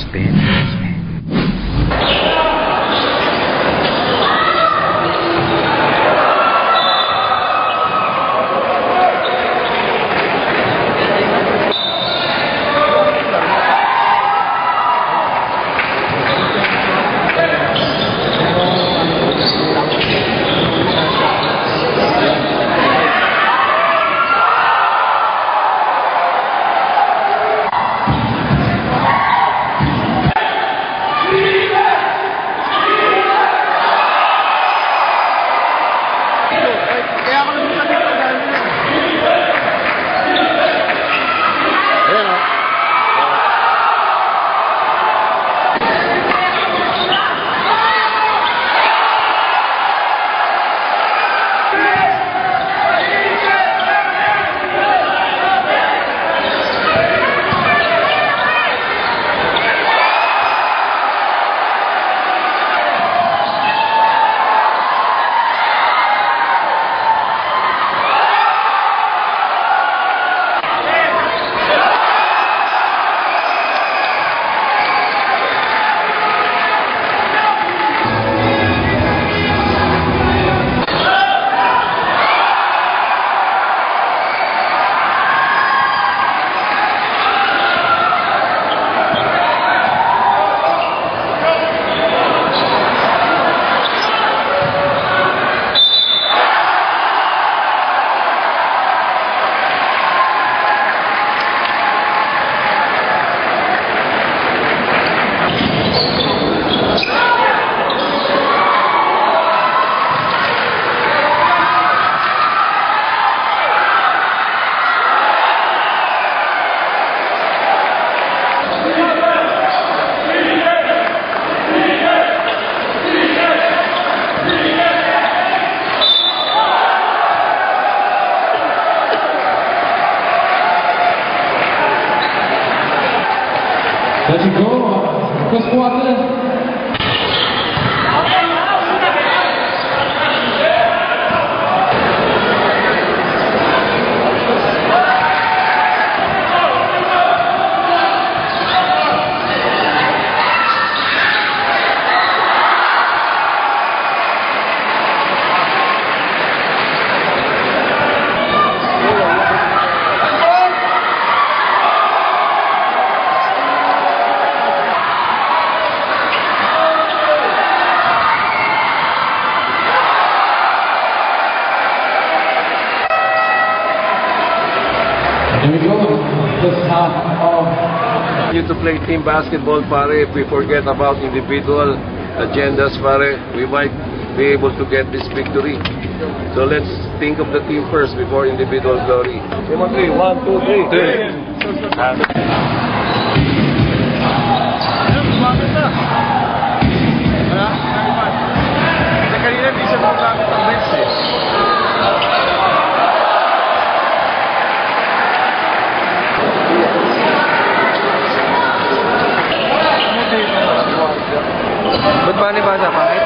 Suspense. Let you go, first quarter. Here we go, first half of... You to play team basketball, pare. If we forget about individual agendas, pare, we might be able to get this victory. So let's think of the team first before individual glory. Team on three. 1, 2, 3. Ba't ba ni Basa? Pangit?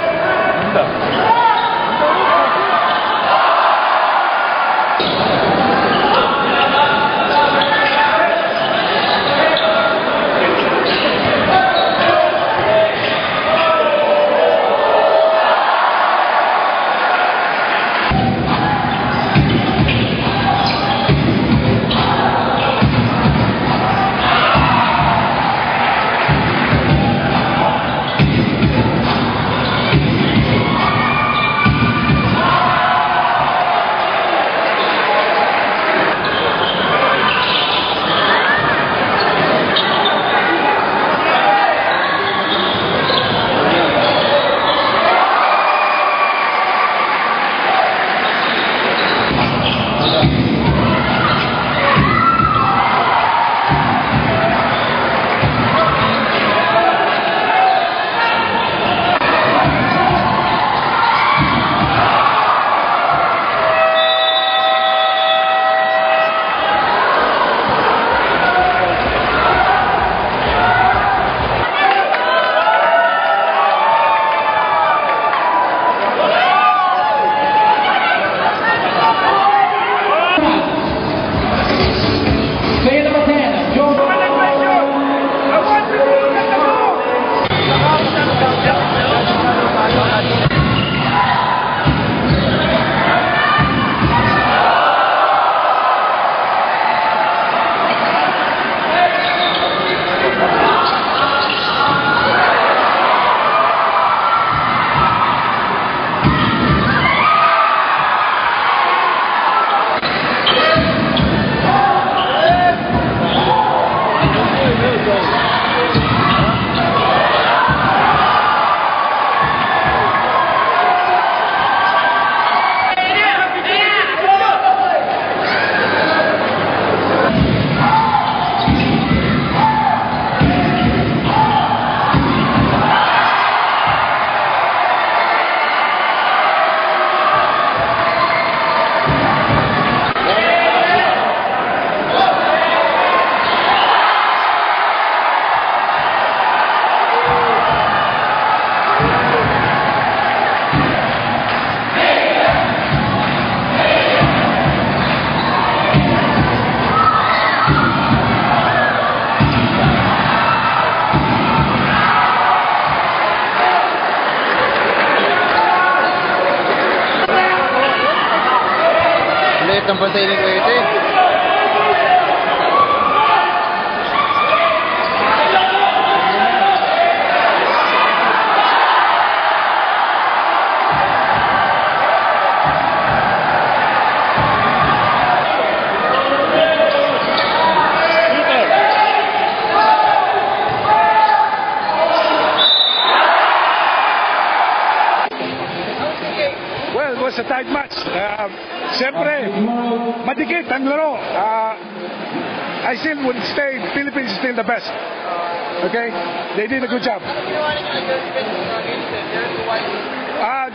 Set ng bantay ni Kuwete. Well, it was a tight match. Siyempre, madikit ang laro. I still would say Philippines is still the best. Okay? They did a good job.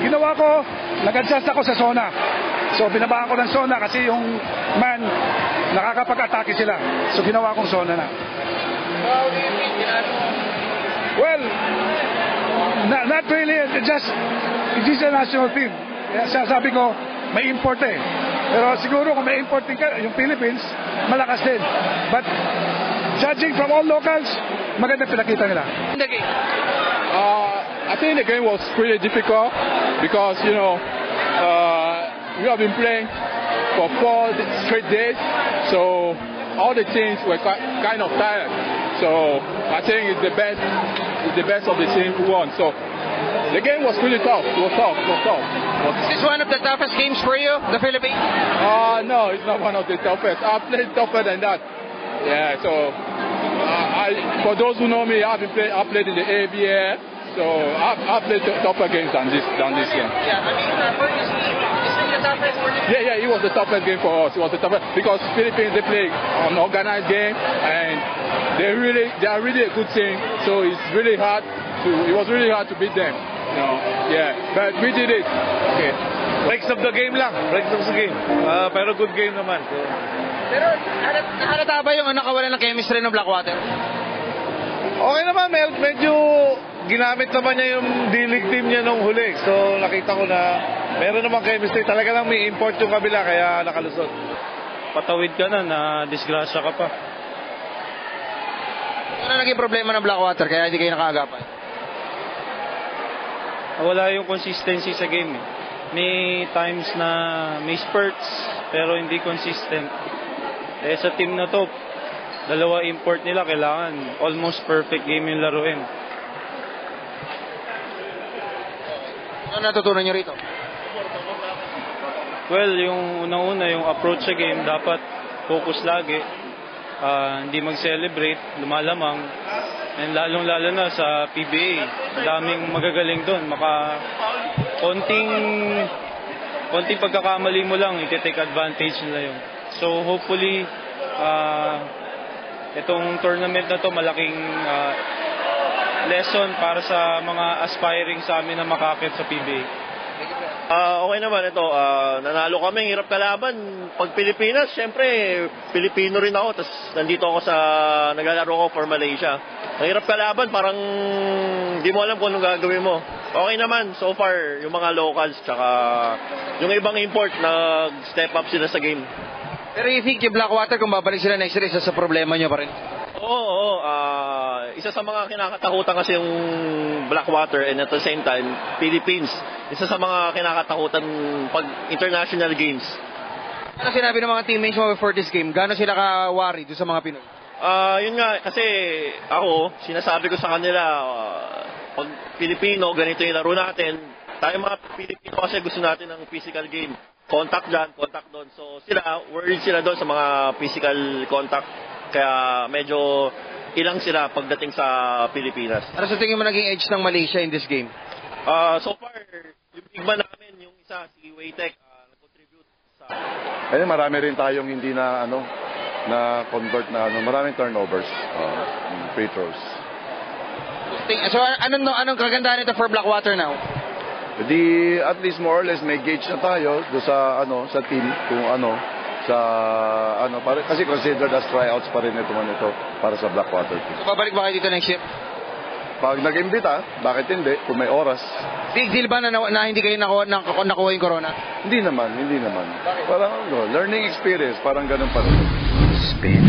Ginawa ko, nag-adjust ako sa zona. So, binabaan ko ng zona kasi yung man, nakakapag-atake sila. So, ginawa kong zona na. Well, not really. Just, it is a national team. Kaya sabi ko, may import eh. Pero siguro kung may importing ka, yung Philippines, malakas din. But judging from all locals, maganda pinakita nila. I think the game was pretty difficult because, you know, we have been playing for 4 straight days. So all the teams were kind of tired. So I think it's the best of the team who won. So the game was really tough. It was tough. Is this one of the toughest games for you, the Philippines? No, it's not one of the toughest. I've played tougher than that. Yeah, so for those who know me, I played in the ABA, so I've played tougher games than this game. Yeah, I mean, is this the toughest for you? Yeah, it was the toughest game for us. It was the toughest because Philippines, they play an organized game and they are really a good team. So it was really hard to beat them. You know, yeah, but we did it. Okay. Breaks of the game lang. Breaks of the game. Pero good game naman. So, Pero nahalata ba yung nakawalan ng chemistry ng Blackwater? okay naman, medyo ginamit naman niya yung D-League team niya nung huli. So nakita ko na meron namang chemistry. Talaga lang may import yung kabila kaya nakalusot. Patawid ka na disgrasya ka pa. Ano naging problema ng Blackwater kaya hindi kayo nakaagapan? Wala yung consistency sa game eh. May times na may spurts pero hindi consistent. Sa team na to, dalawa import nila, kailangan almost perfect game yung laruin. Ano natutunan nyo rito? Well, yung unang-una, yung approach sa game, dapat focus lagi. Hindi mag-celebrate, lumalamang. And lalong-lalo na sa PBA, daming magagaling doon. Konting pagkakamali mo lang, iti-take advantage nila yun. So hopefully, itong tournament na to malaking lesson para sa mga aspiring sa amin na makakit sa PBA. Okay naman ito. Nanalo kami, hirap kalaban. Pag Pilipinas, syempre, Pilipino rin ako. Tapos nandito ako naglalaro ko for Malaysia. Ang hirap kalaban, parang di mo alam kung anong gagawin mo. Okay naman, so far, yung mga locals, tsaka yung ibang import, nag-step up sila sa game. Pero you think yung Blackwater, kung babalik sila next year, isa sa problema nyo pa rin? Oo. Isa sa mga kinakatakutan kasi yung Blackwater and at the same time, Philippines. Isa sa mga kinakatakutan pag international games. Ano sinabi ng mga teammates mo before this game? Gano'n sila ka-worry doon sa mga Pinoy? Yun nga, kasi ako, sinasabi ko sa kanila, pag Pilipino, ganito yung laro natin. Tayo mga Pilipino kasi gusto natin ng physical game. Contact dyan, contact doon. So sila, worried sila doon sa mga physical contact. Kaya medyo ilang sila pagdating sa Pilipinas. Ano sa tingin mo naging edge ng Malaysia in this game? So far, yung big man namin, yung isa, si Waytek, nag-contribute sa... Ayun, marami rin tayong hindi na convert na maraming turnovers, free throws. So anong kagandahan nito for Blackwater now? At least more or less may gauge na tayo do sa sa team kung kasi considered as tryouts pa rin ito para sa Blackwater team. So babalik ba kayo dito next year? Pag nag-imbita, bakit hindi? Kung may oras. Big deal ba na hindi kayo nakuha yung corona? Hindi naman. Parang learning experience, parang ganun pa rin. Spin.